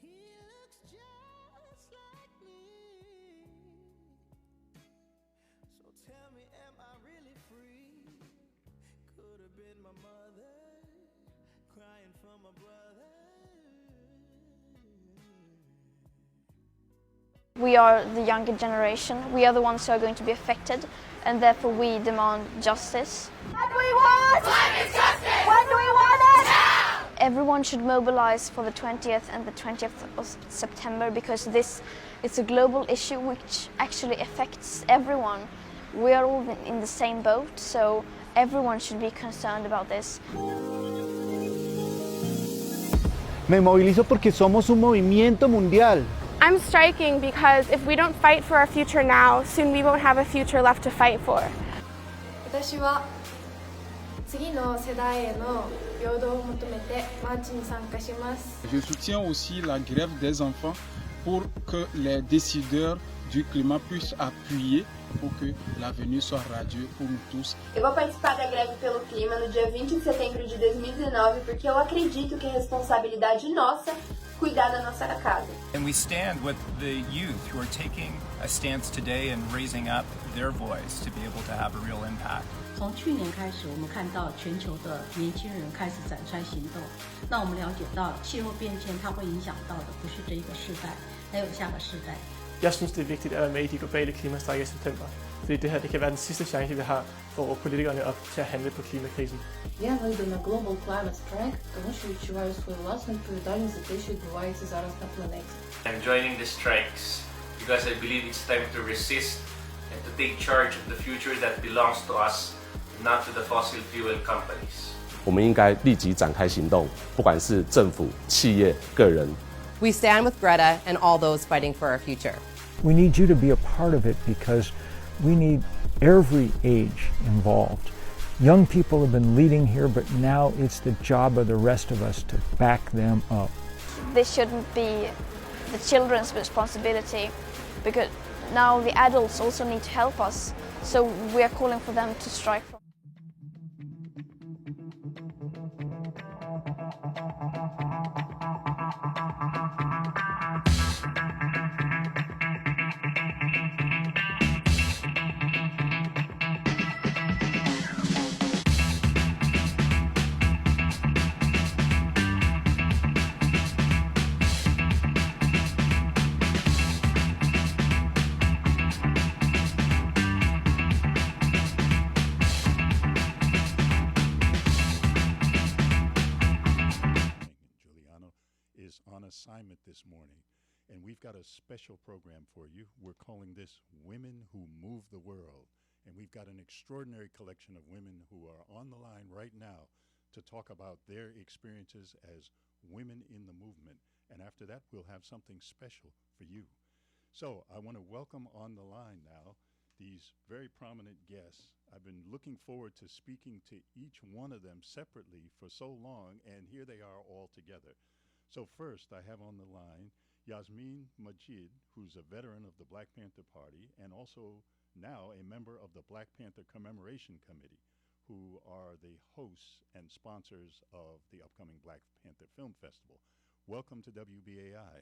He looks just like me. So tell me, am I really free? Could have been my mother crying for my brother. We are the younger generation. We are the ones who are going to be affected, and therefore we demand justice. What do we want? Climate justice! When do we want it? Now! Everyone should mobilize for the 20th and the 20th of September, because this is a global issue which actually affects everyone. We are all in the same boat, so everyone should be concerned about this. Me movilizo porque somos un movimiento mundial. I'm striking because if we don't fight for our future now, soon we won't have a future left to fight for. 私は次の世代への平等を求めてマーチに参加します。Je soutiens aussi la grève des enfants pour que les décideurs du climat puissent appuyer pour que l'avenir soit radieux pour nous tous. Eu vou participar da greve pelo clima no dia 20 de setembro de 2019 porque eu acredito que é responsabilidade nossa cuidar da nossa casa. And we stand with the youth who are taking a stance today and raising up their voice to be able to have a real impact. 从去年开始，我们看到全球的年轻人开始展开行动。那我们了解到，气候变迁它会影响到的不是这一个世代，还有下个世代。Jeg synes, det er vigtigt at være med i de globale klimastræk i september. Fordi det her det kan være den sidste chance, vi har for at råbe politikerne op til at handle på klimakrisen. Я вийду на Global Climate Strike, тому що відчуваю свою власну відповідальність за те, що відбувається зараз на планеті. I'm joining the strikes because I believe it's time to resist and to take charge of the future that belongs to us, not to the fossil fuel companies. 我们应该立即展开行动，不管是政府、企业、个人。We stand with Greta and all those fighting for our future. We need you to be a part of it because we need every age involved. Young people have been leading here, but now it's the job of the rest of us to back them up. This shouldn't be the children's responsibility, because now the adults also need to help us. So we are calling for them to strike. On assignment this morning, and we've got a special program for you. We're calling this Women Who Move the World, and we've got an extraordinary collection of women who are on the line right now to talk about their experiences as women in the movement, and after that we'll have something special for you. So I want to welcome on the line now these very prominent guests. I've been looking forward to speaking to each one of them separately for so long, and here they are all together. So first, I have on the line Yasmin Majid, who's a veteran of the Black Panther Party and also now a member of the Black Panther Commemoration Committee, who are the hosts and sponsors of the upcoming Black Panther Film Festival. Welcome to WBAI.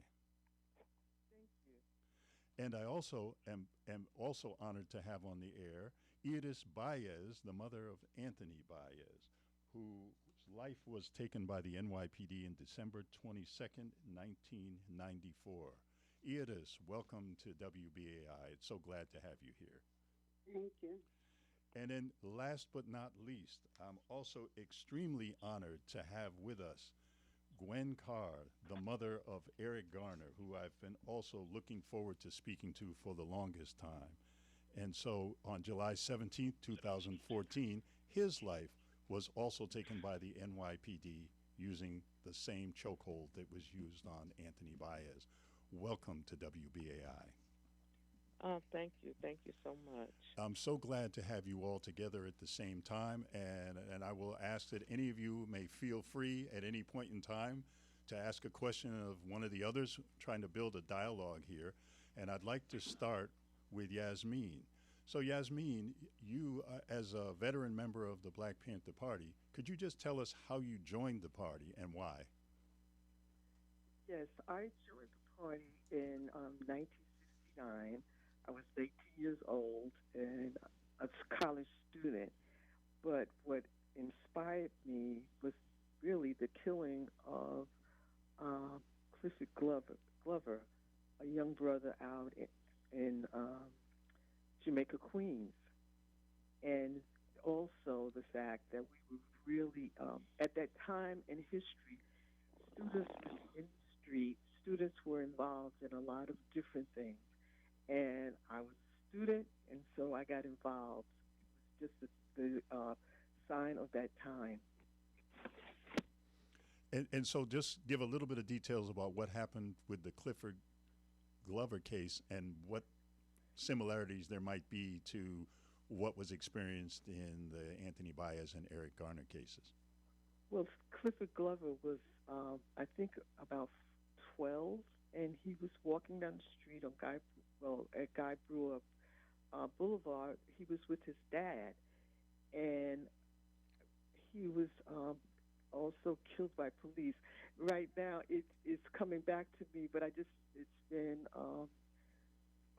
Thank you. And I also am also honored to have on the air Iris Baez, the mother of Anthony Baez, whose life was taken by the NYPD in December 22nd, 1994. Iris, welcome to WBAI. It's so glad to have you here. Thank you. And then last but not least, I'm also extremely honored to have with us Gwen Carr, the mother of Eric Garner, who I've been also looking forward to speaking to for the longest time. And so on July 17th, 2014, his life was also taken by the NYPD using the same chokehold that was used on Anthony Baez. Welcome to WBAI. Thank you. Thank you so much. I'm so glad to have you all together at the same time, and I will ask that any of you may feel free at any point in time to ask a question of one of the others, trying to build a dialogue here. And I'd like to start with Yasmin. So, Yasmin, you, as a veteran member of the Black Panther Party, could you just tell us how you joined the party and why? Yes, I joined the party in 1969. I was 18 years old and a college student. But what inspired me was really the killing of Clifford Glover, a young brother out in Jamaica, Queens. And also the fact that we were really, at that time in history, students were in the street, students were involved in a lot of different things. And I was a student, and so I got involved. It was just the sign of that time. And so just give a little bit of details about what happened with the Clifford Glover case and what similarities there might be to what was experienced in the Anthony Baez and Eric Garner cases. Well, Clifford Glover was, I think, about 12, and he was walking down the street on at Guy Brewer Boulevard. He was with his dad, and he was also killed by police. Right now, it's coming back to me, but it's been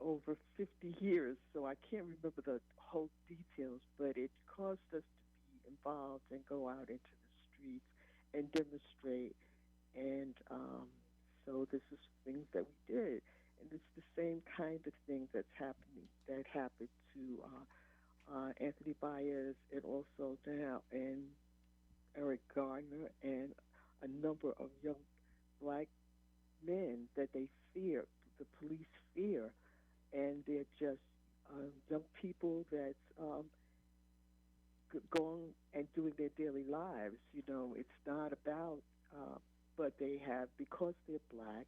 over 50 years, so I can't remember the whole details, but it caused us to be involved and go out into the streets and demonstrate. And so this is things that we did. And it's the same kind of thing that happened to Anthony Baez and also now and Eric Garner and a number of young black men that they fear, the police fear, and they're just young people that's going and doing their daily lives. You know, it's not about, but they have, because they're black,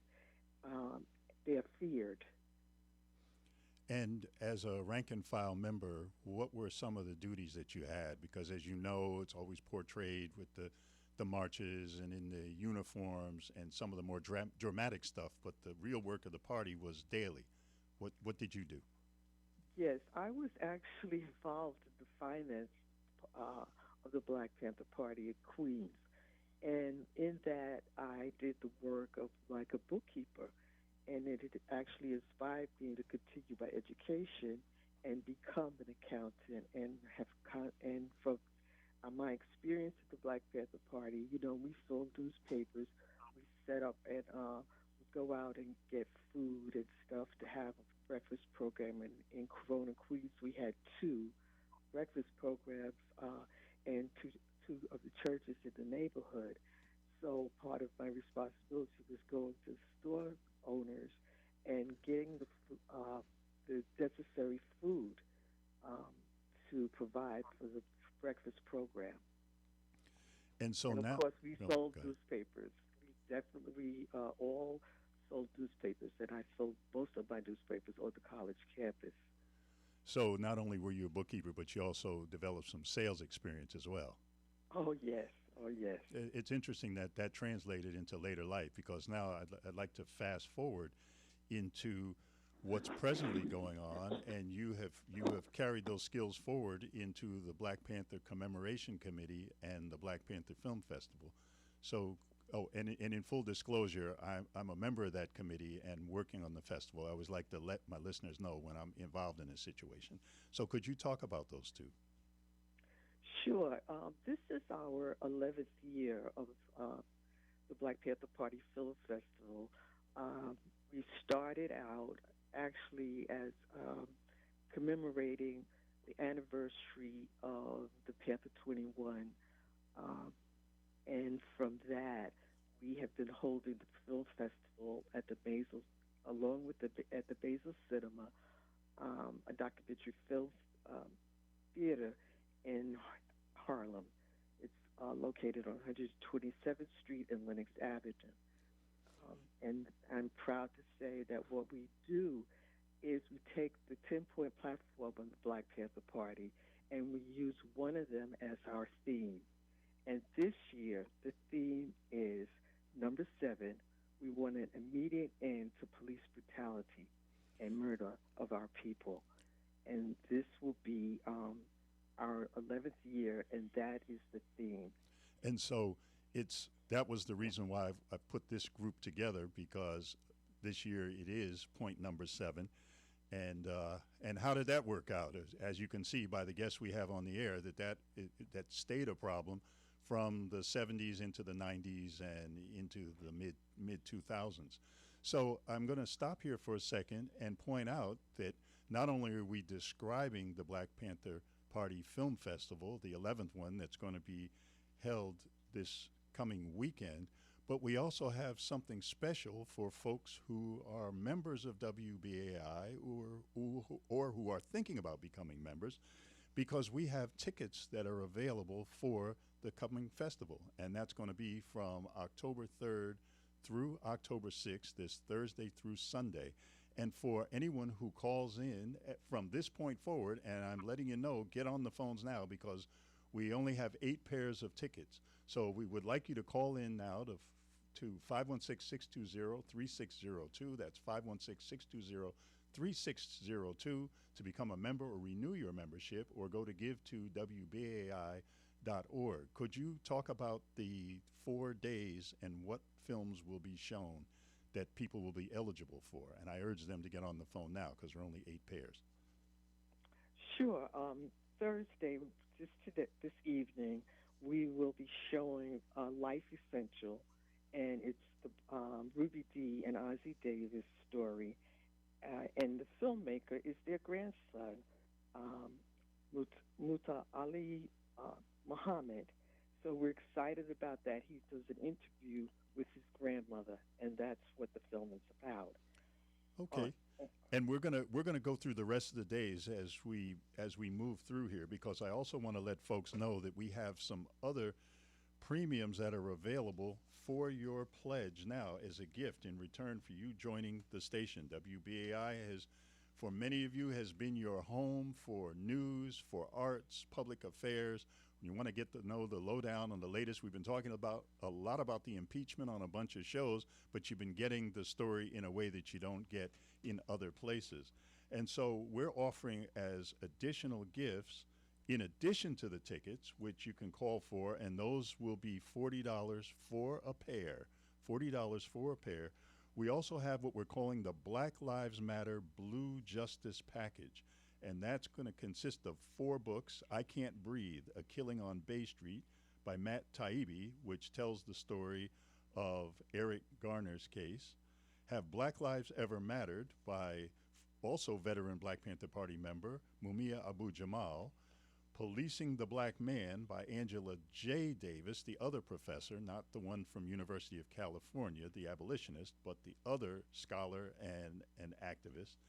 they're feared. And as a rank and file member, what were some of the duties that you had? Because as you know, it's always portrayed with the marches and in the uniforms and some of the more dramatic stuff, but the real work of the party was daily. What did you do? Yes, I was actually involved in the finance of the Black Panther Party in Queens. And in that, I did the work of like a bookkeeper. And it actually inspired me to continue my education and become an accountant. And from my experience at the Black Panther Party, you know, we sold newspapers, we set up and we go out and get food and stuff to have a breakfast program. And in Corona, Queens, we had 2 breakfast programs and two of the churches in the neighborhood. So part of my responsibility was going to the store owners and getting the necessary food to provide for the breakfast program. And so and now, of course, we sold newspapers. We all sold newspapers, and I sold most of my newspapers on the college campus. So not only were you a bookkeeper, but you also developed some sales experience as well. Oh, yes. Oh, yes. It's interesting that that translated into later life, because now I'd like to fast forward into what's presently going on, and you have carried those skills forward into the Black Panther Commemoration Committee and the Black Panther Film Festival. So, and in full disclosure, I'm a member of that committee and working on the festival. I always like to let my listeners know when I'm involved in a situation. So could you talk about those two? Sure. This is our 11th year of the Black Panther Party Film Festival. We started out actually as commemorating the anniversary of the Panther 21. And from that, we have been holding the film festival at the Basil, along with at the Basil Cinema, a documentary film theater in Harlem. It's located on 127th Street and Lenox Avenue. And I'm proud to say that what we do is we take the 10-point platform of the Black Panther Party and we use one of them as our theme. And this year, the theme is number 7. We want an immediate end to police brutality and murder of our people. and this will be our 11th year, and that is the theme. And so that was the reason why I put this group together, because this year it is point number 7. And how did that work out? As you can see by the guests we have on the air, that stayed a problem from the 70s into the 90s and into the mid 2000s. So I'm going to stop here for a second and point out that not only are we describing the Black Panther Party Film Festival, the 11th one that's going to be held this coming weekend, but we also have something special for folks who are members of WBAI or who are thinking about becoming members, because we have tickets that are available for the coming festival. And that's going to be from October 3rd through October 6th, this Thursday through Sunday. And for anyone who calls in from this point forward, and I'm letting you know, get on the phones now, because we only have 8 pairs of tickets. So we would like you to call in now to 516-620-3602. That's 516-620-3602 to become a member or renew your membership, or go to give2wbai.org. Could you talk about the 4 days and what films will be shown that people will be eligible for? And I urge them to get on the phone now, because there are only 8 pairs. Sure. Thursday, this evening, we will be showing Life Essential, and it's the Ruby Dee and Ozzie Davis story. And the filmmaker is their grandson, Muta Ali Muhammad. So we're excited about that. He does an interview with his grandmother, and that's what the film is about. Okay. And we're gonna go through the rest of the days as we move through here, because I also want to let folks know that we have some other premiums that are available for your pledge now as a gift in return for you joining the station. WBAI for many of you, has been your home for news, for arts, public affairs. You want to get to know the lowdown on the latest. We've been talking about a lot about the impeachment on a bunch of shows, but you've been getting the story in a way that you don't get in other places. And so we're offering as additional gifts, in addition to the tickets, which you can call for, and those will be $40 for a pair, $40 for a pair. We also have what we're calling the Black Lives Matter Blue Justice Package. And that's going to consist of 4 books: I Can't Breathe, A Killing on Bay Street by Matt Taibbi, which tells the story of Eric Garner's case. Have Black Lives Ever Mattered by also veteran Black Panther Party member Mumia Abu-Jamal. Policing the Black Man by Angela J. Davis, the other professor, not the one from University of California, the abolitionist, but the other scholar and an activist.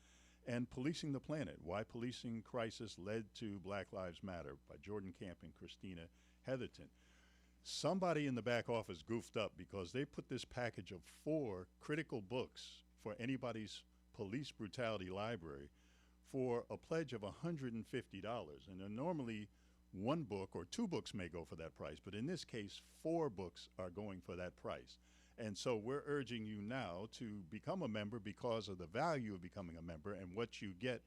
And Policing the Planet, Why Policing Crisis Led to Black Lives Matter by Jordan Camp and Christina Heatherton. Somebody in the back office goofed up because they put this package of 4 critical books for anybody's police brutality library for a pledge of $150. And then normally 1 book or 2 books may go for that price, but in this case 4 books are going for that price. And so we're urging you now to become a member because of the value of becoming a member and what you get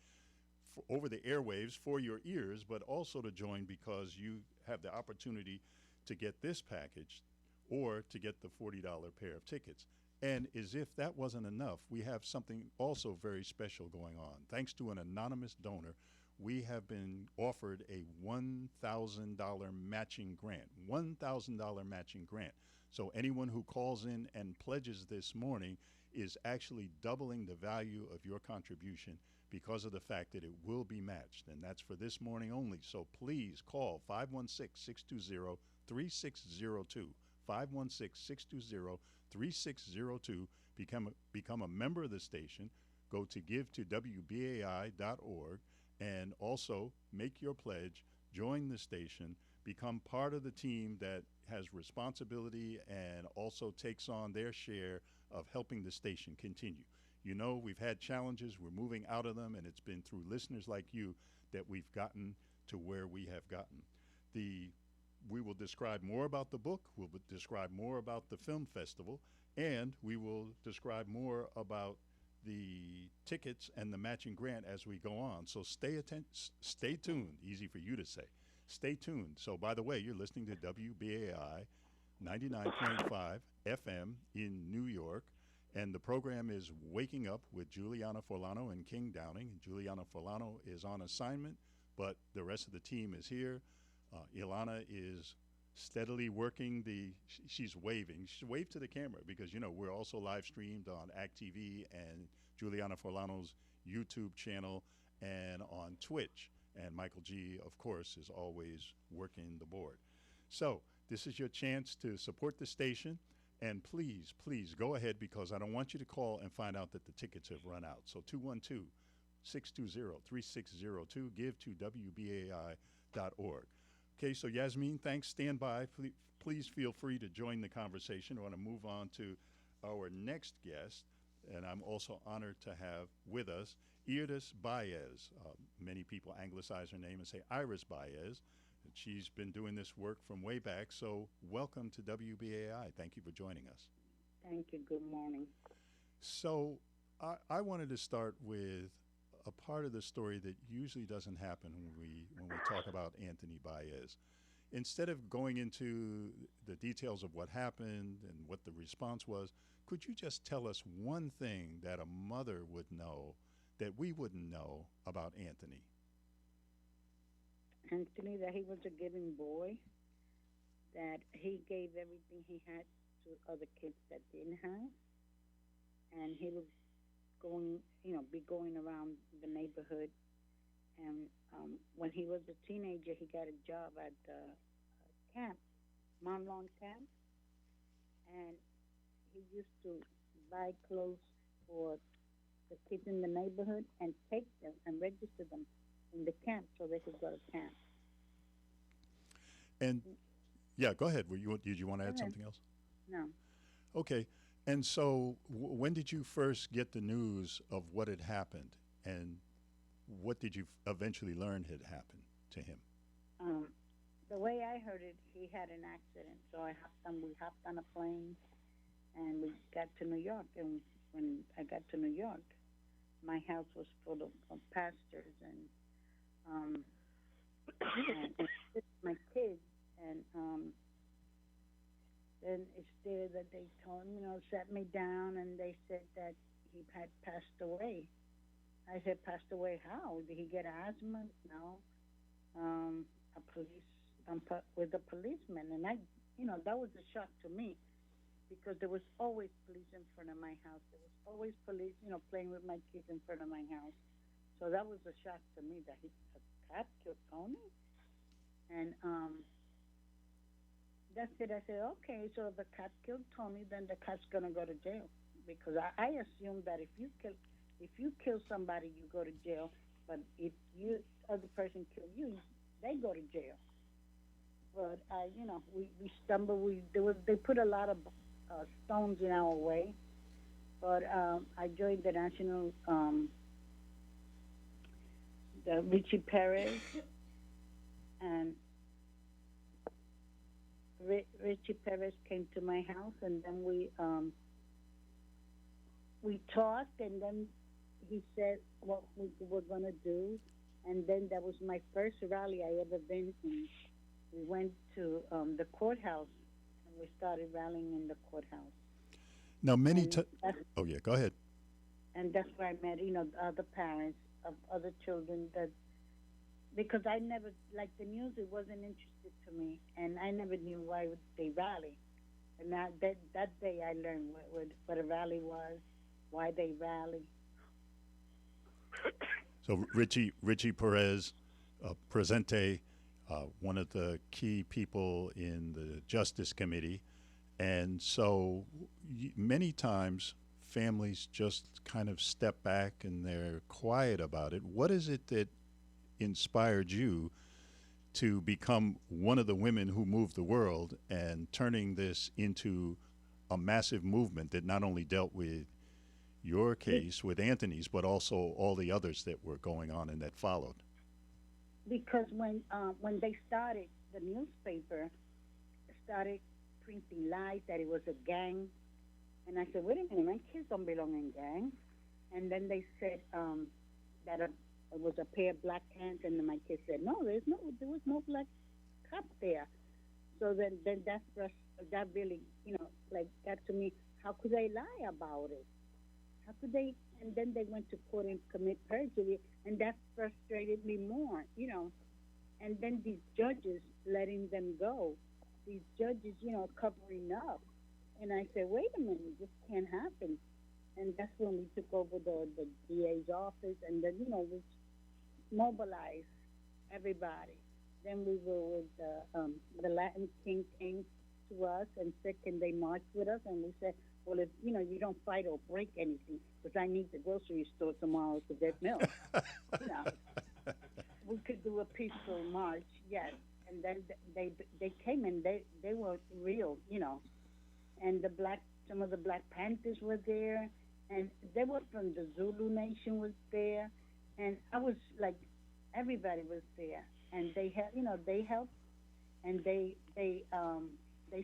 over the airwaves for your ears, but also to join because you have the opportunity to get this package or to get the $40 pair of tickets. And as if that wasn't enough, we have something also very special going on. Thanks to an anonymous donor, we have been offered a $1,000 matching grant, $1,000 matching grant. So anyone who calls in and pledges this morning is actually doubling the value of your contribution because of the fact that it will be matched. And that's for this morning only. So please call 516-620-3602, 516-620-3602, become a member of the station, go to give2wbai.org, and also make your pledge, join the station, become part of the team that has responsibility and also takes on their share of helping the station continue. You know, we've had challenges, we're moving out of them, and it's been through listeners like you that we've gotten to where we have gotten. We will describe more about the book, we'll describe more about the film festival, and we will describe more about the tickets and the matching grant as we go on. So stay tuned. Easy for you to say. Stay tuned. So, by the way, you're listening to WBAI 99.5 FM in New York, and the program is Waking Up with Juliana Forlano and King Downing. Juliana Forlano is on assignment, but the rest of the team is here. Ilana is steadily working she's waving. She's waved to the camera because, you know, we're also live streamed on act.tv and Juliana Forlano's YouTube channel and on Twitch. And Michael G., of course, is always working the board. So this is your chance to support the station. And please, please go ahead, because I don't want you to call and find out that the tickets have run out. So 212-620-3602. Give to WBAI.org. Okay, so Yasmin, thanks. Stand by. Please feel free to join the conversation. I want to move on to our next guest, and I'm also honored to have with us Iris Baez. Many people anglicize her name and say Iris Baez. She's been doing this work from way back, so welcome to WBAI. Thank you for joining us. Thank you. Good morning. So I wanted to start with a part of the story that usually doesn't happen when we talk about Anthony Baez. Instead of going into the details of what happened and what the response was, could you just tell us one thing that a mother would know that we wouldn't know about Anthony? Anthony, that he was a giving boy, that he gave everything he had to other kids that didn't have, and he was be going around the neighborhood. And when he was a teenager, he got a job at camp, Mont Lawn camp, and he used to buy clothes for the kids in the neighborhood and take them and register them in the camp so they could go to camp. And yeah, go ahead. Did you want to add something else? No. Okay. And so when did you first get the news of what had happened, and what did you eventually learn had happened to him? The way I heard it, he had an accident. So we hopped on a plane, and we got to New York. And when I got to New York, my house was full of pastors and my kids. And then it's there that they told me, sat me down, and they said that he had passed away. I said, passed away how? Did he get asthma? No. With a policeman. And that was a shock to me, because there was always police in front of my house. There was always police, playing with my kids in front of my house. So that was a shock to me, that a cop killed Tony. And that's it. I said, okay, so if the cop killed Tony, then the cop's gonna go to jail, because I assume that if you kill somebody, you go to jail. But if other person kill you, they go to jail. But we stumbled. They put a lot of stones in our way. But I joined the national, the Richie Perez, and Richie Perez came to my house, and then we talked, and then he said what we were going to do, and then that was my first rally I ever been in. We went to the courthouse, and we started rallying in the courthouse. Now, oh yeah, go ahead. And that's where I met, the other parents of other children, because I never, like the news, it wasn't interested to me, and I never knew why they rally. And that day I learned what a rally was, why they rally. So Richie Perez, Presente, one of the key people in the Justice Committee. And so many times families just kind of step back and they're quiet about it. What is it that inspired you to become one of the women who moved the world and turning this into a massive movement that not only dealt with your case with Anthony's, but also all the others that were going on and that followed? Because when they started, the newspaper started printing lies that it was a gang. And I said, wait a minute, my kids don't belong in gang. And then they said that it was a pair of black pants, and then my kid said, no, there was no black cop there. So then that really, like got to me. How could they lie about it? How could they? And then they went to court and commit perjury, and that frustrated me more, And then these judges letting them go, these judges, covering up. And I said, wait a minute, this can't happen. And that's when we took over the DA's office, and then, we mobilized everybody. Then we were with the Latin King came to us and said, can they march with us? And we said, well, if, you don't fight or break anything, because I need the grocery store tomorrow to get milk. We could do a peaceful march, yes. And then they came and they were real, And some of the Black Panthers were there, and they were from the Zulu Nation was there, and I was like, everybody was there, and they helped, and they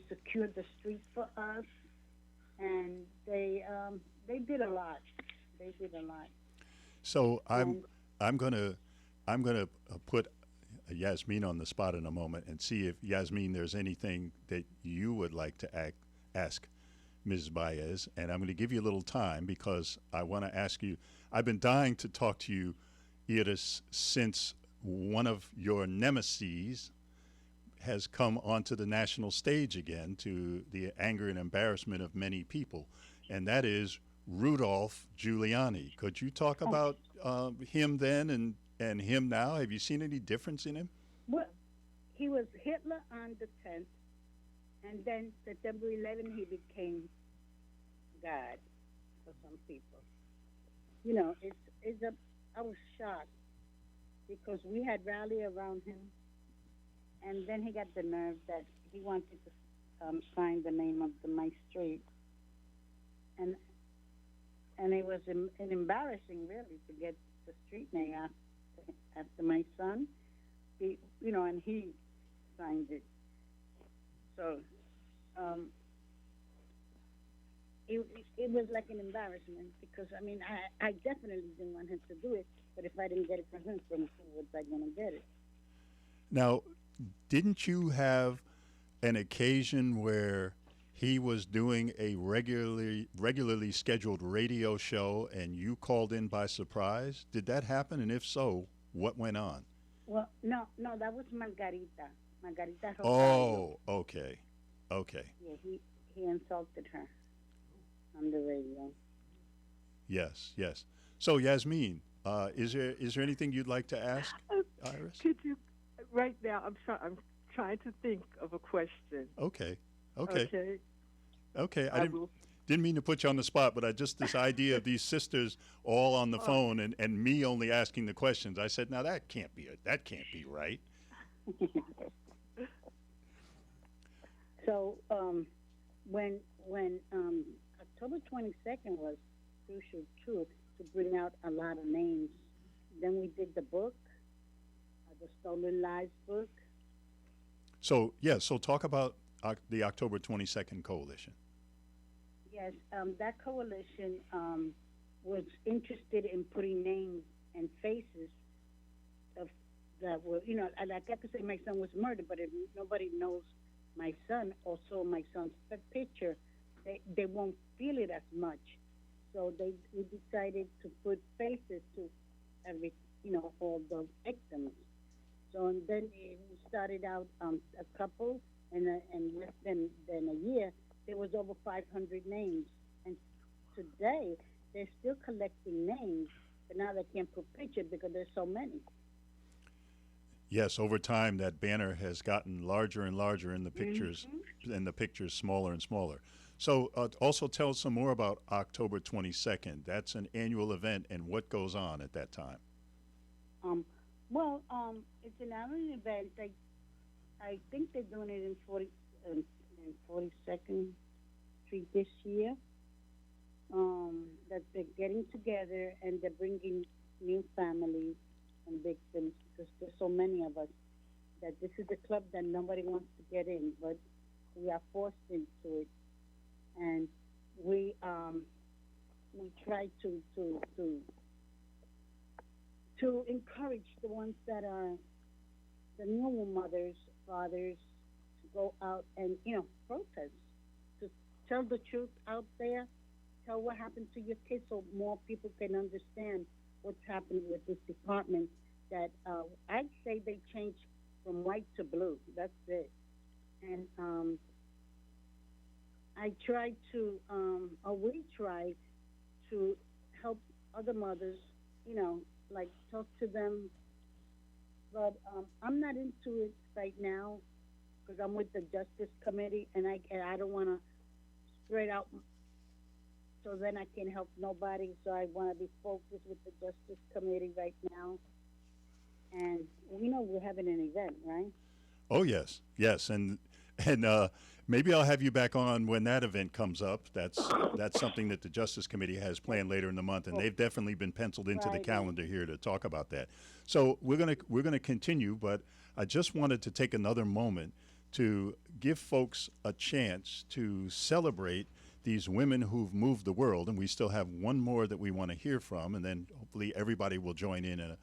secured the street for us, and they did a lot. They did a lot. So I'm gonna put Yasmin on the spot in a moment and see if Yasmin, there's anything that you would like to ask Ms. Baez, and I'm going to give you a little time because I want to ask you. I've been dying to talk to you, Iris, since one of your nemeses has come onto the national stage again, to the anger and embarrassment of many people, and that is Rudolph Giuliani. Could you talk about him then and him now? Have you seen any difference in him? Well, he was Hitler on the 10th, and then September 11th he became God for some people. I was shocked because we had rally around him, and then he got the nerve that he wanted to sign the name of my street, and it was an embarrassing, really, to get the street name after my son, and he signed it. So it was like an embarrassment because, I definitely didn't want him to do it, but if I didn't get it from him, who was I going to get it? Now, didn't you have an occasion where he was doing a regularly scheduled radio show and you called in by surprise? Did that happen? And if so, what went on? Well, no, that was Margarita. Margarita. Oh, okay. Yeah, he insulted her on the radio. Yes. So, Yasmin, is there anything you'd like to ask Iris? Could you, right now, I'm trying to think of a question. Okay. I didn't mean to put you on the spot, but this idea of these sisters all on the phone and me only asking the questions. I said, now that can't be right. So when October 22nd was crucial too, to bring out a lot of names. Then we did the book, the Stolen Lives book. So talk about the October 22nd coalition. Yes, that coalition was interested in putting names and faces of that were, like I could say my son was murdered, but if nobody knows my son or saw my son's picture, they won't feel it as much. So we decided to put faces to every, all the victims. So and then we started out a couple, and less than a year, there was over 500 names. And today, they're still collecting names, but now they can't put pictures because there's so many. Yes, over time, that banner has gotten larger and larger, and the pictures, and the pictures smaller and smaller. So also tell us some more about October 22nd. That's an annual event, and what goes on at that time? It's an annual event. I think they're doing it in 42nd Street this year. That they're getting together and they're bringing new families and victims because there's so many of us that this is a club that nobody wants to get in, but we are forced into it. And we, we try to encourage the ones that are the new mothers, fathers, to go out and, protest, to tell the truth out there, tell what happened to your kids so more people can understand what's happening with this department that I'd say they changed from white to blue. That's it. And I try to, or we try to help other mothers, like talk to them. But I'm not into it right now because I'm with the Justice Committee, and I don't want to spread out so then I can help nobody. So I want to be focused with the Justice Committee right now. And we're having an event, right? Oh yes, and maybe I'll have you back on when that event comes up. That's something that the Justice Committee has planned later in the month, and they've definitely been penciled into the calendar here to talk about that. So we're gonna continue, but I just wanted to take another moment to give folks a chance to celebrate these women who've moved the world, and we still have one more that we want to hear from, and then hopefully everybody will join in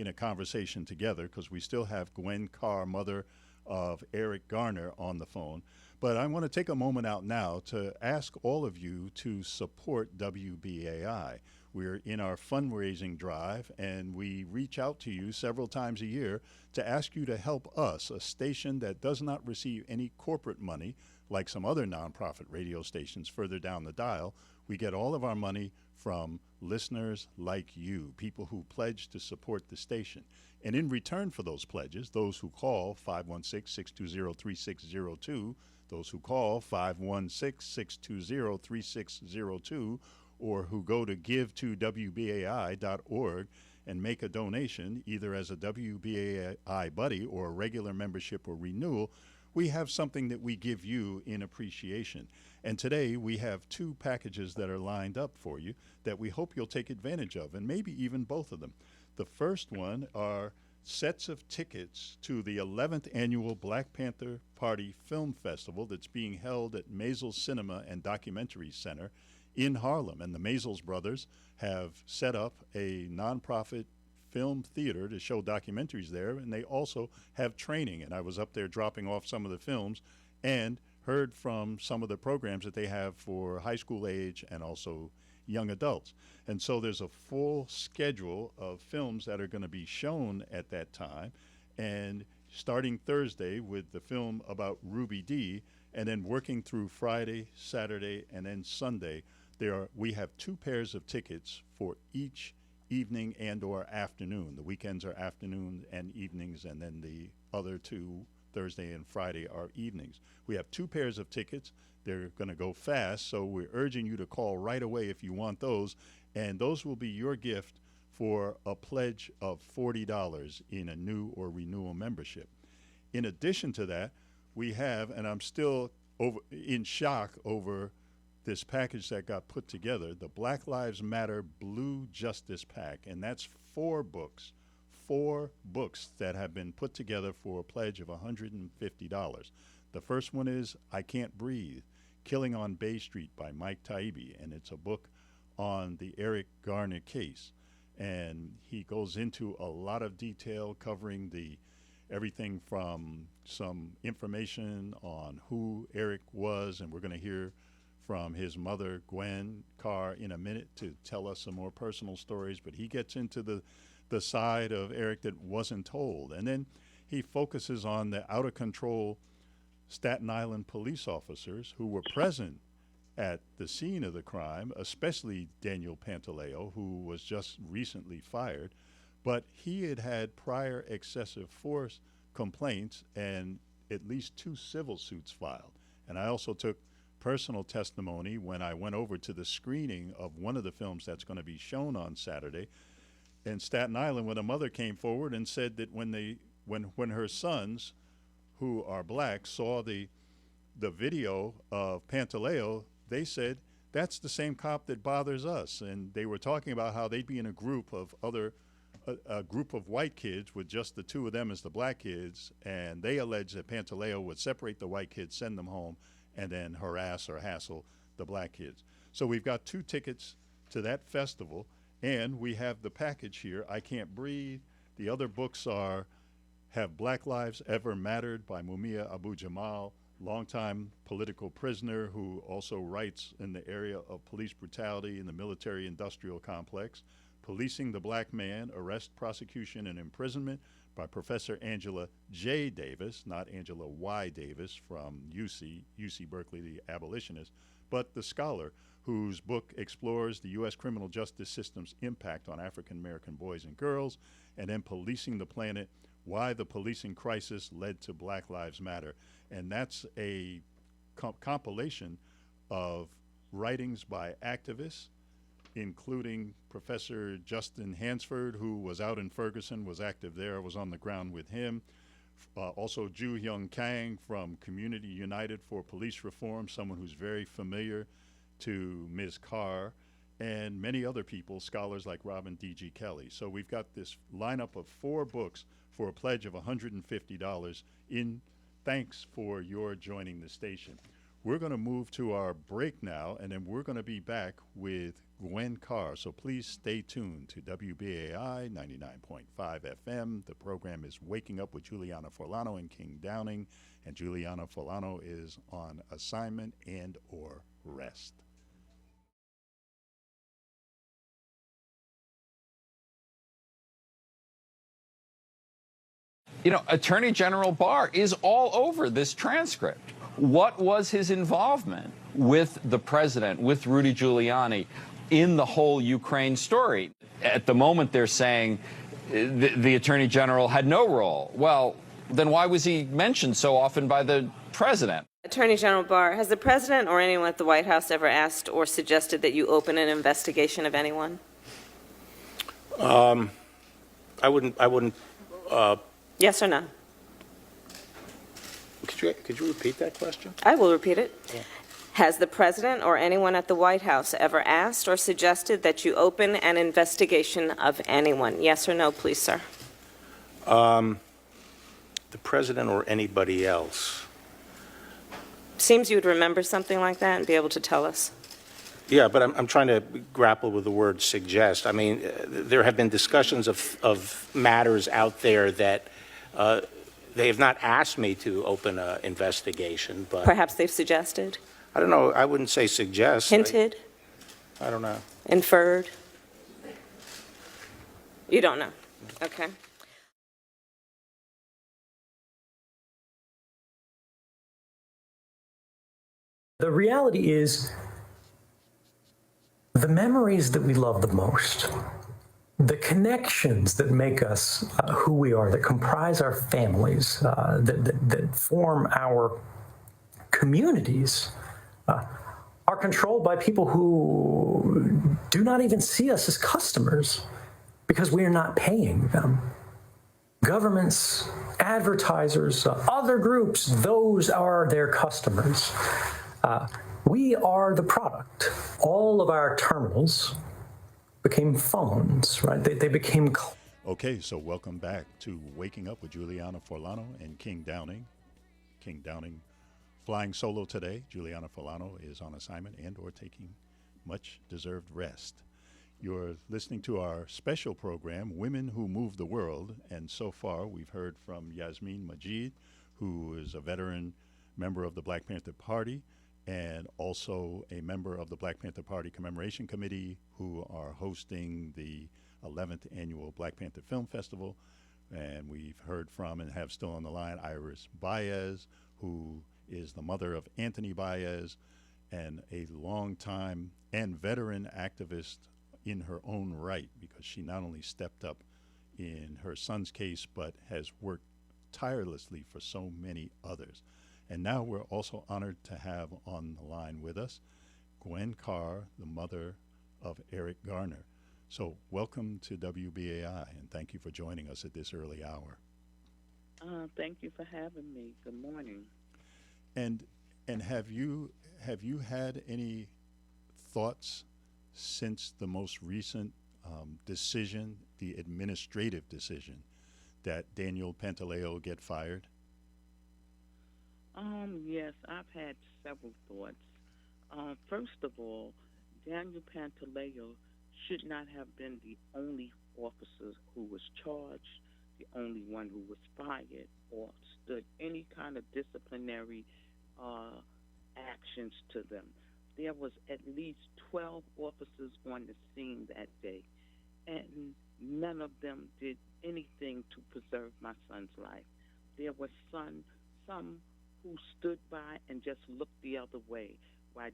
a conversation together, because we still have Gwen Carr, mother of Eric Garner, on the phone. But I want to take a moment out now to ask all of you to support WBAI. We're in our fundraising drive, and we reach out to you several times a year to ask you to help us, a station that does not receive any corporate money like some other nonprofit radio stations further down the dial. We get all of our money from listeners like you, people who pledge to support the station. And in return for those pledges, those who call 516-620-3602, those who call 516-620-3602, or who go to give2wbai.org and make a donation, either as a WBAI buddy or a regular membership or renewal, we have something that we give you in appreciation. And today we have two packages that are lined up for you that we hope you'll take advantage of, and maybe even both of them. The first one are sets of tickets to the 11th annual Black Panther Party Film Festival that's being held at Maisel Cinema and Documentary Center in Harlem. And the Maisels brothers have set up a nonprofit film theater to show documentaries there, and they also have training. And I was up there dropping off some of the films and heard from some of the programs that they have for high school age and also young adults. And so there's a full schedule of films that are going to be shown at that time, and starting Thursday with the film about Ruby Dee, and then working through Friday, Saturday, and then Sunday. We have 2 pairs of tickets for each evening and or afternoon. The weekends are afternoon and evenings, and then the other 2, Thursday and Friday, are evenings. We have 2 pairs of tickets. They're going to go fast, so we're urging you to call right away if you want those, and those will be your gift for a pledge of $40 in a new or renewal membership. In addition to that, we have, and I'm still in shock over this package that got put together, the Black Lives Matter Blue Justice Pack, and that's 4 books that have been put together for a pledge of $150. The first one is I Can't Breathe, Killing on Bay Street by Mike Taibbi, and it's a book on the Eric Garner case. And he goes into a lot of detail covering everything from some information on who Eric was, and we're going to hear from his mother, Gwen Carr, in a minute to tell us some more personal stories, but he gets into the side of Eric that wasn't told. And then he focuses on the out-of-control Staten Island police officers who were present at the scene of the crime, especially Daniel Pantaleo, who was just recently fired, but he had had prior excessive force complaints and at least 2 civil suits filed. And I also took personal testimony when I went over to the screening of one of the films that's going to be shown on Saturday in Staten Island, when a mother came forward and said that when her sons, who are black, saw the video of Pantaleo, they said, that's the same cop that bothers us. And they were talking about how they'd be in a group of a group of white kids with just the 2 of them as the black kids, and they alleged that Pantaleo would separate the white kids, send them home, and then harass or hassle the black kids. So we've got 2 tickets to that festival. And we have the package here, I Can't Breathe. The other books are Have Black Lives Ever Mattered by Mumia Abu-Jamal, longtime political prisoner who also writes in the area of police brutality in the military-industrial complex. Policing the Black Man, Arrest, Prosecution, and Imprisonment by Professor Angela J. Davis, not Angela Y. Davis from UC Berkeley, the abolitionist, but the scholar whose book explores the U.S. criminal justice system's impact on African-American boys and girls, and then Policing the Planet, Why the Policing Crisis Led to Black Lives Matter. And that's a compilation of writings by activists, including Professor Justin Hansford, who was out in Ferguson, was active there, was on the ground with him. Also Ju Hyung Kang from Community United for Police Reform, someone who's very familiar to Ms. Carr, and many other people, scholars like Robin D.G. Kelly. So we've got this lineup of 4 books for a pledge of $150 in thanks for your joining the station. We're going to move to our break now, and then we're going to be back with Gwen Carr. So please stay tuned to WBAI 99.5 FM. The program is Waking Up with Juliana Forlano and King Downing, and Juliana Forlano is on assignment and or rest. You know, Attorney General Barr is all over this transcript. What was his involvement with the president, with Rudy Giuliani, in the whole Ukraine story? At the moment, they're saying the Attorney General had no role. Well, then why was he mentioned so often by the president? Attorney General Barr, has the president or anyone at the White House ever asked or suggested that you open an investigation of anyone? I wouldn't. Yes or no? Could you repeat that question? I will repeat it. Yeah. Has the president or anyone at the White House ever asked or suggested that you open an investigation of anyone? Yes or no, please, sir? The president or anybody else? Seems you would remember something like that and be able to tell us. Yeah, but I'm trying to grapple with the word suggest. I mean, there have been discussions of matters out there that they have not asked me to open an investigation, but Perhaps they've suggested? I don't know. I wouldn't say suggest. Hinted? I don't know. Inferred? You don't know? Okay. The reality is, the memories that we love the most, the connections that make us who we are, that comprise our families, that form our communities, are controlled by people who do not even see us as customers because we are not paying them. Governments, advertisers, other groups, those are their customers. We are the product. All of our terminals became phones, right? They became... Okay, so welcome back to Waking Up with Juliana Forlano and King Downing. King Downing flying solo today. Juliana Forlano is on assignment and or taking much-deserved rest. You're listening to our special program, Women Who Move the World, and so far we've heard from Yasmin Majid, who is a veteran member of the Black Panther Party and also a member of the Black Panther Party Commemoration Committee, who are hosting the 11th Annual Black Panther Film Festival. And we've heard from and have still on the line Iris Baez, who is the mother of Anthony Baez and a longtime and veteran activist in her own right, because she not only stepped up in her son's case, but has worked tirelessly for so many others. And now we're also honored to have on the line with us Gwen Carr, the mother of Eric Garner. So welcome to WBAI, and thank you for joining us at this early hour. Thank you for having me. Good morning. And have you had any thoughts since the most recent decision, the administrative decision, that Daniel Pantaleo get fired? Yes, I've had several thoughts. First of all, Daniel Pantaleo should not have been the only officer who was charged, the only one who was fired or stood any kind of disciplinary actions to them. There was at least 12 officers on the scene that day, and none of them did anything to preserve my son's life. There were some who stood by and just looked the other way while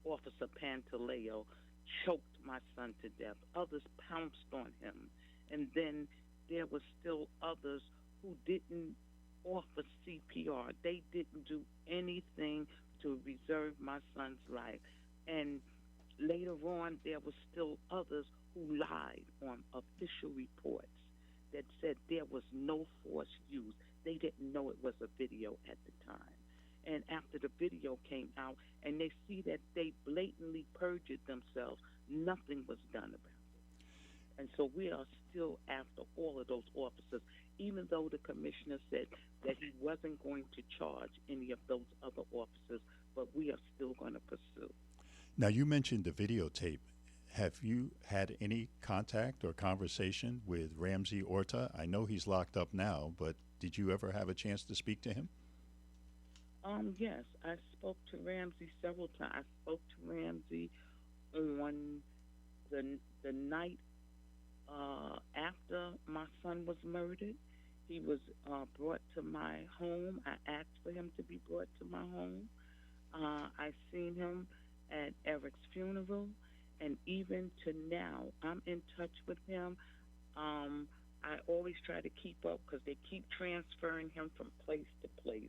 Officer Pantaleo choked my son to death. Others pounced on him. And then there were still others who didn't offer CPR. They didn't do anything to reserve my son's life. And later on, there were still others who lied on official reports that said there was no force used. They didn't know it was a video at the time. And after the video came out and they see that they blatantly perjured themselves, nothing was done about it. And so we are still after all of those officers, even though the commissioner said that he wasn't going to charge any of those other officers, but we are still going to pursue. Now, you mentioned the videotape. Have you had any contact or conversation with Ramsey Orta? I know he's locked up now, but did you ever have a chance to speak to him? Yes, I spoke to Ramsey several times. I spoke to Ramsey on the night after my son was murdered. He was brought to my home. I asked for him to be brought to my home. I seen him at Eric's funeral, and even to now, I'm in touch with him. I always try to keep up because they keep transferring him from place to place.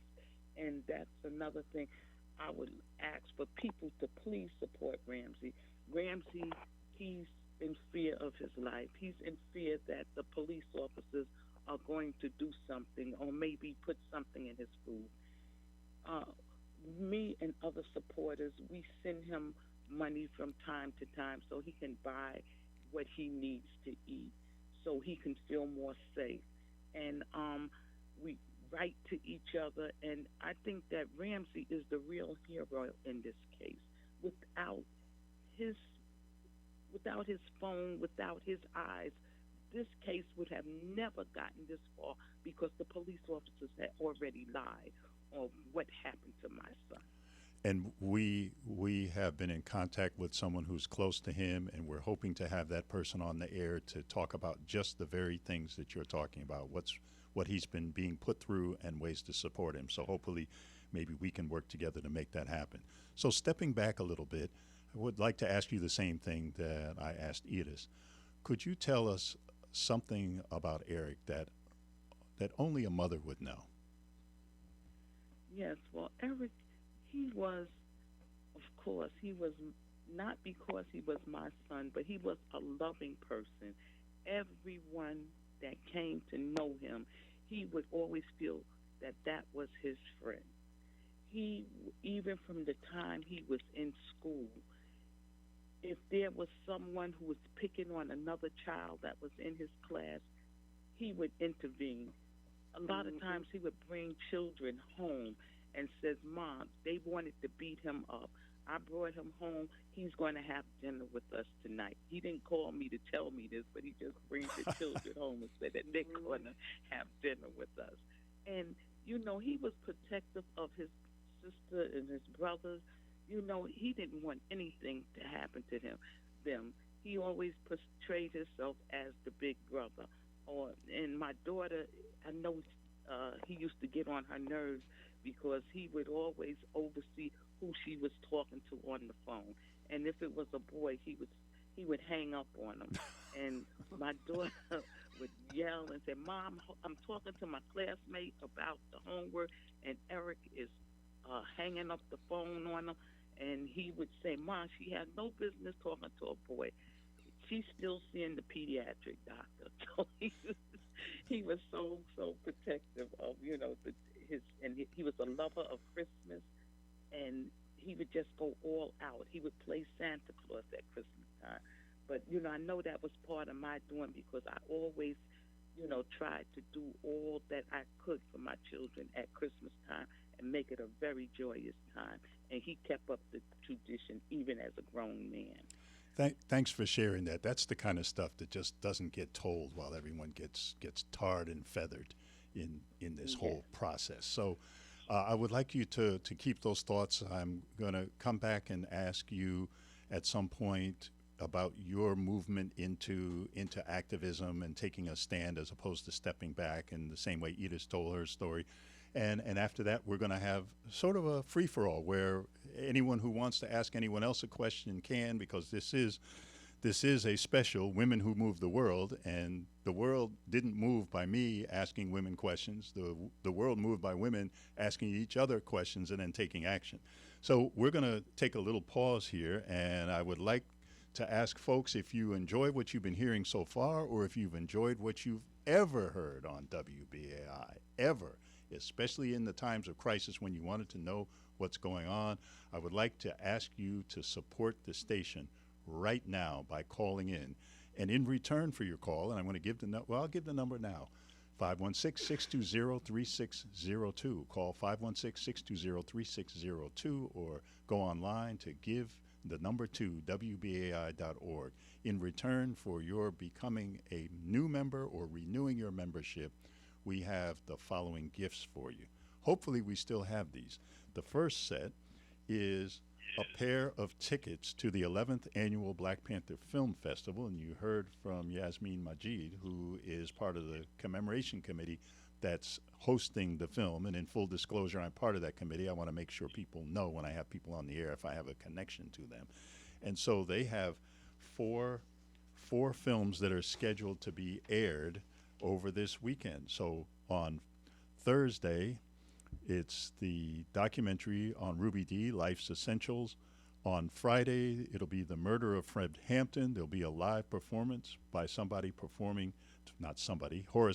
And that's another thing I would ask for people to please support Ramsey. Ramsey, he's in fear of his life. He's in fear that the police officers are going to do something or maybe put something in his food. Me and other supporters, we send him money from time to time so he can buy what he needs to eat, so he can feel more safe. And we write to each other, and I think that Ramsey is the real hero in this case. Without his phone, without his eyes, this case would have never gotten this far because the police officers had already lied on what happened to my son. And we have been in contact with someone who's close to him, and we're hoping to have that person on the air to talk about just the very things that you're talking about, what he's been being put through and ways to support him. So hopefully maybe we can work together to make that happen. So stepping back a little bit, I would like to ask you the same thing that I asked Edith. Could you tell us something about Eric that only a mother would know? Yes, well, Eric, he was, of course, he was not because he was my son, but he was a loving person. Everyone that came to know him, he would always feel that that was his friend. He, even from the time he was in school, if there was someone who was picking on another child that was in his class, he would intervene. A lot of times he would bring children home and says, Mom, they wanted to beat him up. I brought him home. He's going to have dinner with us tonight. He didn't call me to tell me this, but he just brings the children home and said that they're going to have dinner with us. And, you know, he was protective of his sister and his brothers. You know, he didn't want anything to happen to them. He always portrayed himself as the big brother. And my daughter, I know he used to get on her nerves because he would always oversee who she was talking to on the phone. And if it was a boy, he would hang up on him. And my daughter would yell and say, Mom, I'm talking to my classmate about the homework, and Eric is hanging up the phone on him. And he would say, Mom, she had no business talking to a boy. She's still seeing the pediatric doctor. So he was so protective of, you know, he was a lover of Christmas, and he would just go all out. He would play Santa Claus at Christmas time. But, you know, I know that was part of my doing because I always, you know, tried to do all that I could for my children at Christmas time and make it a very joyous time. and he kept up the tradition even as a grown man. Thanks for sharing that. That's the kind of stuff that just doesn't get told while everyone gets tarred and feathered in this whole process. So I would like you to keep those thoughts. I'm going to come back and ask you at some point about your movement into activism and taking a stand as opposed to stepping back, in the same way Edith told her story. And after that, we're going to have sort of a free-for-all where anyone who wants to ask anyone else a question can, because this is a special Women Who Move the World, and the world didn't move by me asking women questions. The world moved by women asking each other questions and then taking action. So we're going to take a little pause here, and I would like to ask folks if you enjoy what you've been hearing so far, or if you've enjoyed what you've ever heard on WBAI, ever, especially in the times of crisis when you wanted to know what's going on. I would like to ask you to support the station right now by calling in. And in return for your call, and I'm going to give I'll give the number now, 516-620-3602. Call 516-620-3602 or go online to give2WBAI.org. In return for your becoming a new member or renewing your membership, we have the following gifts for you. Hopefully we still have these. The first set is a pair of tickets to the 11th Annual Black Panther Film Festival, and you heard from Yasmin Majid, who is part of the commemoration committee that's hosting the film. And in full disclosure, I'm part of that committee. I want to make sure people know when I have people on the air if I have a connection to them. And so they have four films that are scheduled to be aired over this weekend. So on Thursday, it's the documentary on Ruby Dee, Life's Essentials. On Friday, it'll be The Murder of Fred Hampton. There'll be a live performance by Horace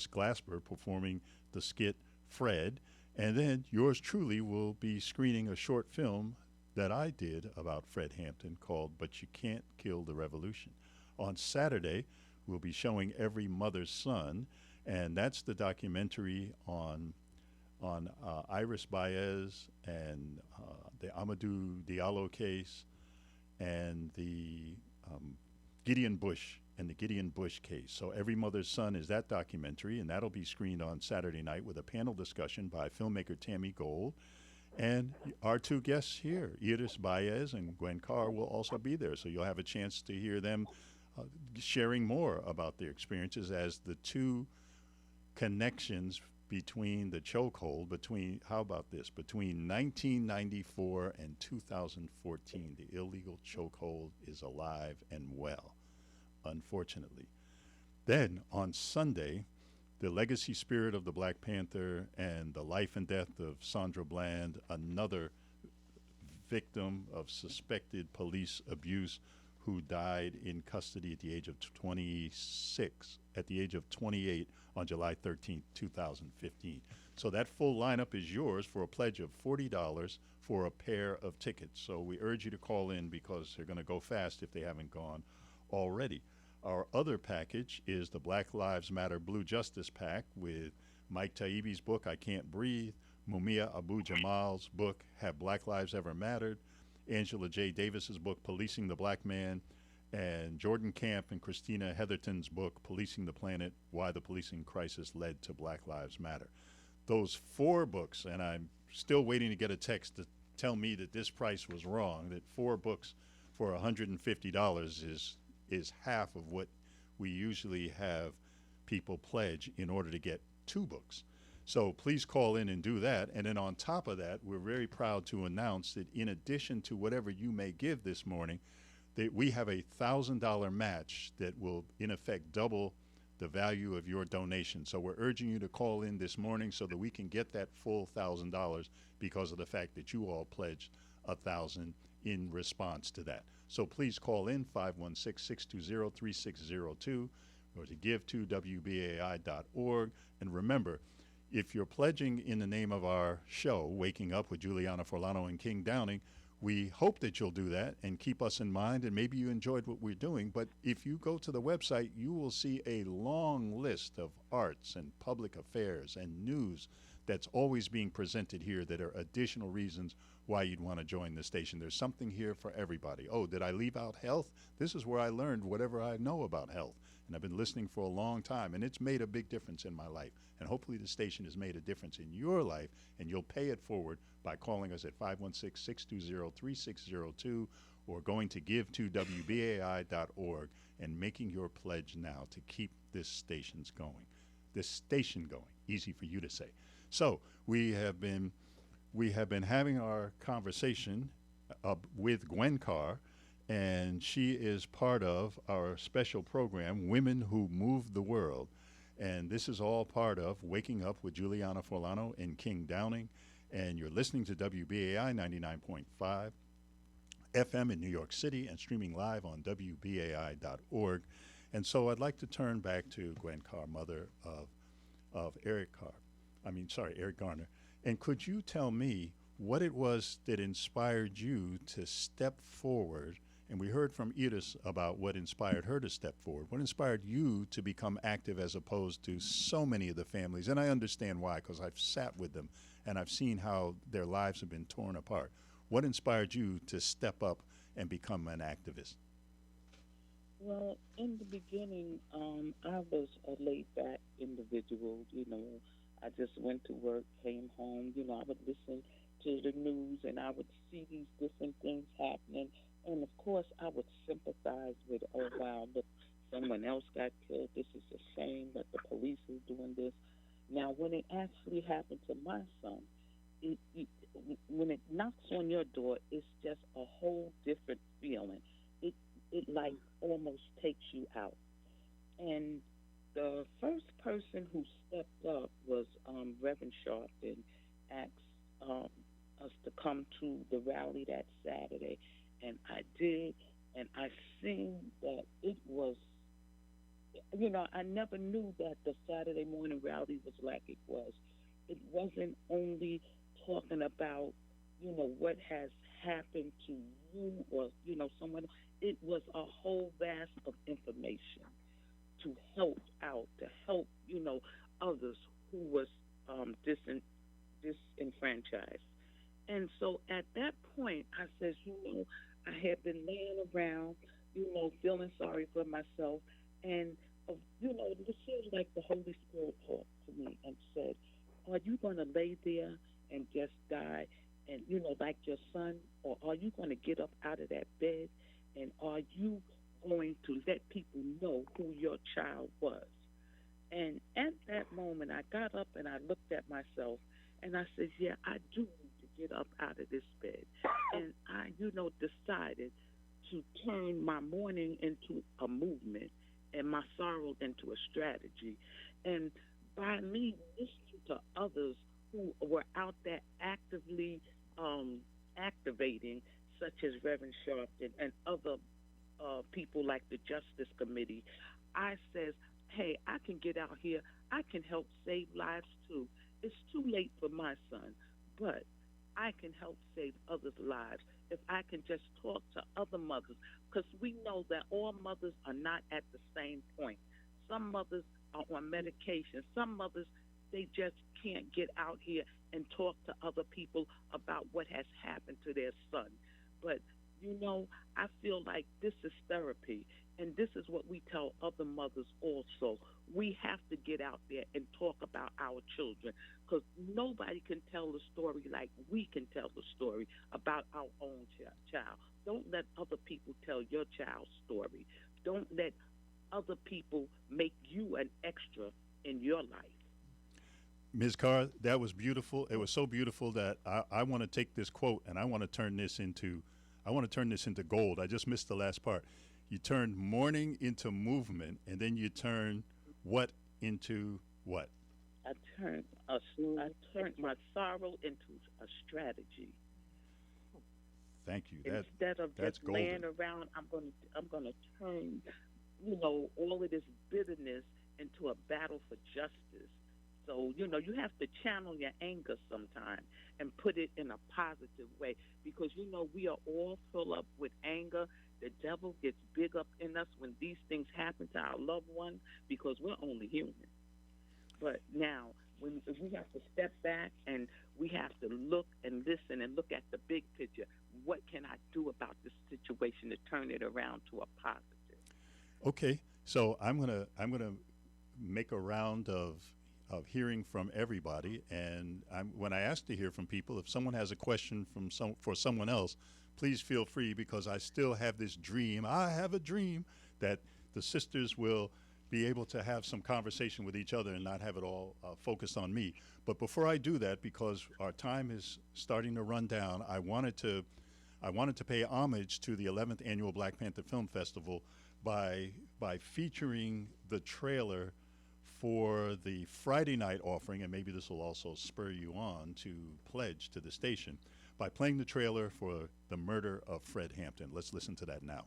Glasper performing the skit Fred. And then yours truly will be screening a short film that I did about Fred Hampton called But You Can't Kill the Revolution. On Saturday, we'll be showing Every Mother's Son, and that's the documentary on Iris Baez and the Amadou Diallo case and the Gideon Bush case. So Every Mother's Son is that documentary, and that'll be screened on Saturday night with a panel discussion by filmmaker Tammy Gold. And our two guests here, Iris Baez and Gwen Carr, will also be there. So you'll have a chance to hear them sharing more about their experiences as the two connections between the chokehold, between 1994 and 2014. The illegal chokehold is alive and well, unfortunately. Then on Sunday, the legacy spirit of the Black Panther and the life and death of Sandra Bland, another victim of suspected police abuse who died in custody at the age of 26, at the age of 28 on July 13th, 2015. So that full lineup is yours for a pledge of $40 for a pair of tickets. So we urge you to call in because they're going to go fast if they haven't gone already. Our other package is the Black Lives Matter Blue Justice Pack with Mike Taibbi's book, I Can't Breathe, Mumia Abu-Jamal's book, Have Black Lives Ever Mattered, Angela J. Davis's book, Policing the Black Man, and Jordan Camp and Christina Heatherton's book, Policing the Planet, Why the Policing Crisis Led to Black Lives Matter. Those four books, and I'm still waiting to get a text to tell me that this price was wrong, that 4 books for $150 is half of what we usually have people pledge in order to get 2 books. So please call in and do that. And then on top of that, we're very proud to announce that in addition to whatever you may give this morning, that we have a $1,000 match that will in effect double the value of your donation. So we're urging you to call in this morning so that we can get that full $1,000 because of the fact that you all pledged $1,000 in response to that. So please call in 516-620-3602 or to give2WBAI.org. And remember, if you're pledging in the name of our show, Waking Up with Juliana Forlano and King Downing, We hope that you'll do that and keep us in mind, and maybe you enjoyed what we're doing. But if you go to the website, you will see a long list of arts and public affairs and news that's always being presented here that are additional reasons why you'd want to join the station. There's something here for everybody. Oh, did I leave out health? This is where I learned whatever I know about health. And I've been listening for a long time, and it's made a big difference in my life. And hopefully the station has made a difference in your life, and you'll pay it forward by calling us at 516-620-3602 or going to give2wbai.org and making your pledge now to keep this station going. Easy for you to say. So we have been having our conversation with Gwen Carr, and she is part of our special program, Women Who Move the World. And this is all part of Waking Up with Juliana Forlano and King Downing. And you're listening to WBAI 99.5 FM in New York City and streaming live on WBAI.org. And so I'd like to turn back to Gwen Carr, mother of Eric Garner. And could you tell me what it was that inspired you to step forward? And we heard from Edith about what inspired her to step forward. What inspired you to become active as opposed to so many of the families? And I understand why, because I've sat with them and I've seen how their lives have been torn apart. What inspired you to step up and become an activist? Well, in the beginning, I was a laid-back individual. I just went to work, came home. I would listen to the news, and I would see these different things happening. And, of course, I would sympathize with, oh, wow, look, someone else got killed. This is a shame that the police is doing this. Now, when it actually happened to my son, when it knocks on your door, it's just a whole different feeling. It like almost takes you out. And the first person who stepped up was Reverend Sharpton, asked us to come to the rally that Saturday. And I did, and I seen that it was, I never knew that the Saturday morning rally was like it was. It wasn't only talking about, what has happened to you or, someone. It was a whole vast of information to help out, to help, others who was disenfranchised. And so at that point, I said, I had been laying around, feeling sorry for myself. And, this feels like the Holy Spirit talked to me and said, are you going to lay there and just die and, like your son? Or are you going to get up out of that bed? And are you going to let people know who your child was? And at that moment, I got up and I looked at myself and I said, yeah, I do need to get up out of this bed. And I, decided to turn my mourning into a movement and my sorrow into a strategy. And by me listening to others who were out there actively activating, such as Reverend Sharpton and other people like the Justice Committee, I says, hey, I can get out here. I can help save lives too. It's too late for my son, but I can help save others' lives if I can just talk to other mothers, because we know that all mothers are not at the same point. Some mothers are on medication. Some mothers, they just can't get out here and talk to other people about what has happened to their son. But, I feel like this is therapy, and this is what we tell other mothers also. We have to get out there and talk about our children, because nobody can tell the story like we can tell the story about our own child. Don't let other people tell your child's story. Don't let other people make you an extra in your life. Ms. Carr, that was beautiful. It was so beautiful that I want to take this quote and I want to turn this into gold. I just missed the last part. You turned mourning into movement, and then you turn what into what? I turned my sorrow into a strategy. Thank you. Instead of just laying around, I'm gonna turn, all of this bitterness into a battle for justice, So, you know, you have to channel your anger sometimes and put it in a positive way because, you know, we are all full up with anger. The devil gets big up in us when these things happen to our loved ones because we're only human. But now, we have to step back and we have to look and listen and look at the big picture. What can I do about this situation to turn it around to a positive? Okay, so I'm gonna make a round of hearing from everybody, and when I ask to hear from people, if someone has a question for someone else, please feel free because I still have this dream. I have a dream that the sisters will be able to have some conversation with each other and not have it all focused on me. But before I do that, because our time is starting to run down, I wanted to pay homage to the 11th Annual Black Panther Film Festival by featuring the trailer for the Friday night offering, and maybe this will also spur you on to pledge to the station, by playing the trailer for the murder of Fred Hampton. Let's listen to that now.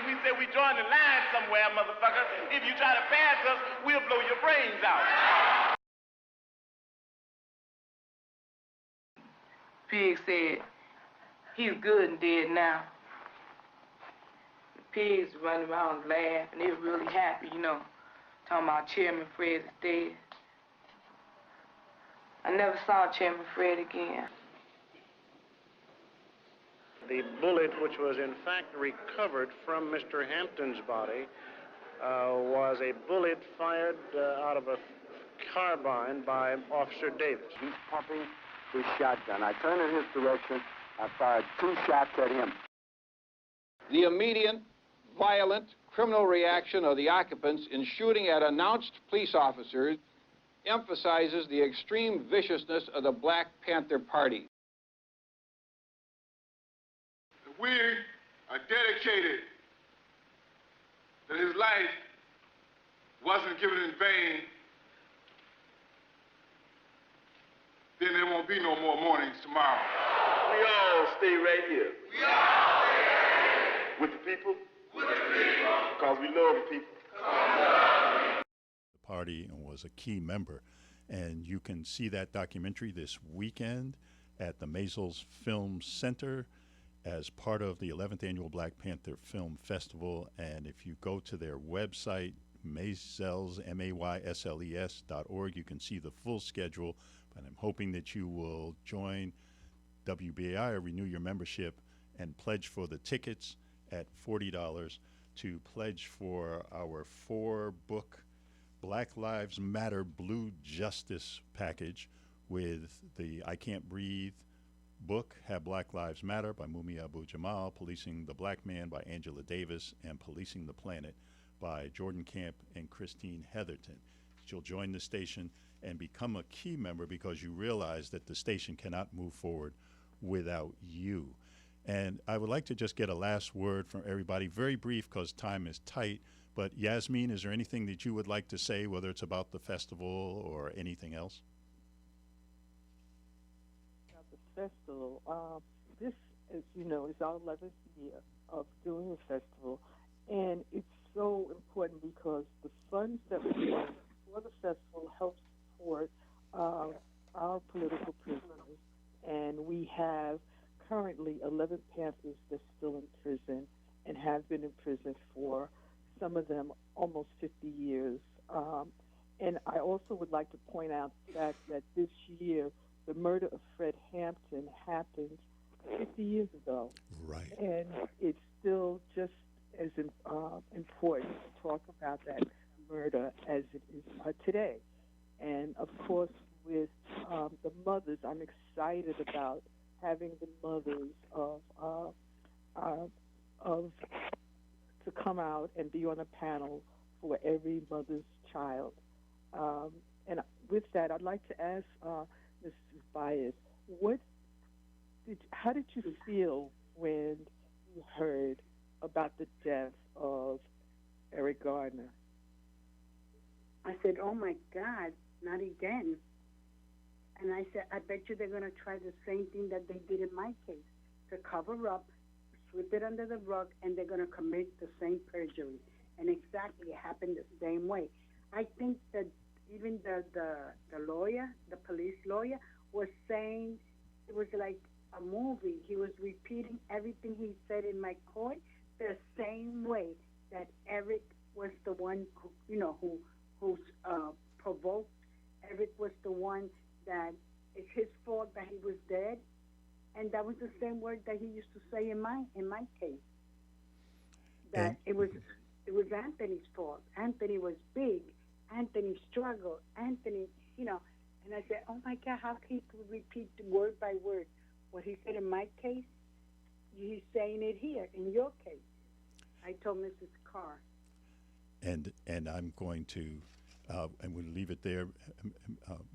We said we join the line somewhere, motherfucker. If you try to pass us, we'll blow your brains out. Pig said, he's good and dead now. The pigs running around laughing. They were really happy, you know, talking about Chairman Fred is dead. I never saw Chairman Fred again. The bullet, which was in fact recovered from Mr. Hampton's body, was a bullet fired out of a carbine by Officer Davis. He's pumping his shotgun. I turned in his direction. I fired 2 shots at him. The immediate, violent, criminal reaction of the occupants in shooting at announced police officers emphasizes the extreme viciousness of the Black Panther Party. We are dedicated that his life wasn't given in vain. Then there won't be no more mornings tomorrow. We all stay right here. We all stay right here. With the people. With the people. Because we love the people. The party and was a key member. And you can see that documentary this weekend at the Maysles Film Center as part of the 11th Annual Black Panther Film Festival. And if you go to their website, Maysles, MAYSLES.org, you can see the full schedule. And I'm hoping that you will join WBAI or renew your membership and pledge for the tickets at $40 to pledge for our 4-book Black Lives Matter Blue Justice package with the I Can't Breathe book, Have Black Lives Matter by Mumia Abu-Jamal, Policing the Black Man by Angela Davis, and Policing the Planet by Jordan Camp and Christine Heatherton. You'll join the station and become a key member because you realize that the station cannot move forward without you. And I would like to just get a last word from everybody, very brief because time is tight. But Yasmin, is there anything that you would like to say, whether it's about the festival or anything else? About the festival, this, as you know, is our 11th year of doing the festival, and it's so important because the funds that we get for the festival help support our political prisoners, and we have currently 11 Panthers that's still in prison and have been in prison for some of them almost 50 years. And I also would like to point out the fact that this year, the murder of Fred Hampton happened 50 years ago. Right. And it's still just as important to talk about that murder as it is today. And of course, with the mothers, I'm excited about having the mothers to come out and be on a panel for every mother's child. And with that, I'd like to ask Mrs. Bias, how did you feel when you heard about the death of Eric Garner? I said, oh my God, not again. And I said, I bet you they're going to try the same thing that they did in my case, to cover up, sweep it under the rug, and they're going to commit the same perjury. And exactly, it happened the same way. I think that even the lawyer, the police lawyer, was saying it was like a movie. He was repeating everything he said in my court the same way, that Eric was the one who provoked. Eric was the one that it's his fault that he was dead, and that was the same word that he used to say in my case. That it was Anthony's fault. Anthony was big. Anthony struggled. Anthony, and I said, oh my God, how can you repeat word by word what he said in my case? He's saying it here in your case. I told Mrs. Carr. And I'm going to, and we'll leave it there.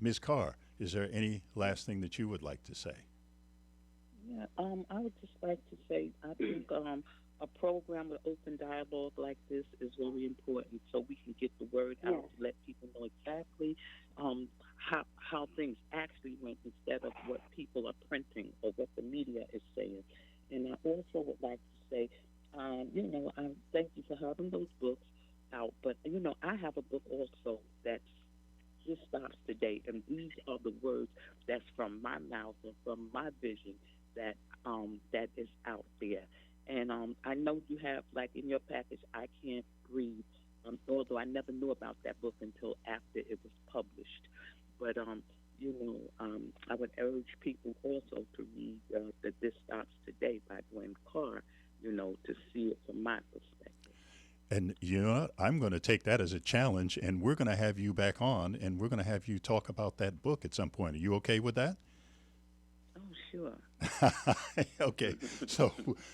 Ms. Carr, is there any last thing that you would like to say? Yeah, I would just like to say, I think a program with open dialogue like this is very important, so we can get the word out to let people know exactly how things actually went, instead of what people are printing or what the media is saying. And I also would like to say, I thank you for having those books out, but I have a book also that's This Stops Today, and these are the words that's from my mouth and from my vision that is out there. And I know you have, like in your package, I Can't Breathe, although I never knew about that book until after it was published. But I would urge people also to read the This Stops Today by Gwen Carr, to see it from my perspective. And you know what? I'm going to take that as a challenge, and we're going to have you back on, and we're going to have you talk about that book at some point. Are you okay with that? Oh, sure. Okay.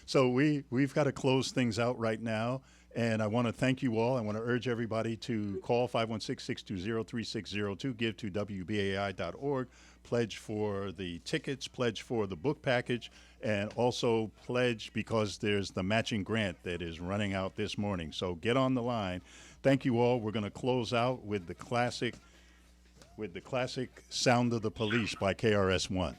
So we've got to close things out right now, and I want to thank you all. I want to urge everybody to call 516-620-3602, give to WBAI.org, pledge for the tickets, pledge for the book package, and also pledge because there's the matching grant that is running out this morning. So get on the line. Thank you all. We're going to close out with the classic Sound of the Police by KRS-One.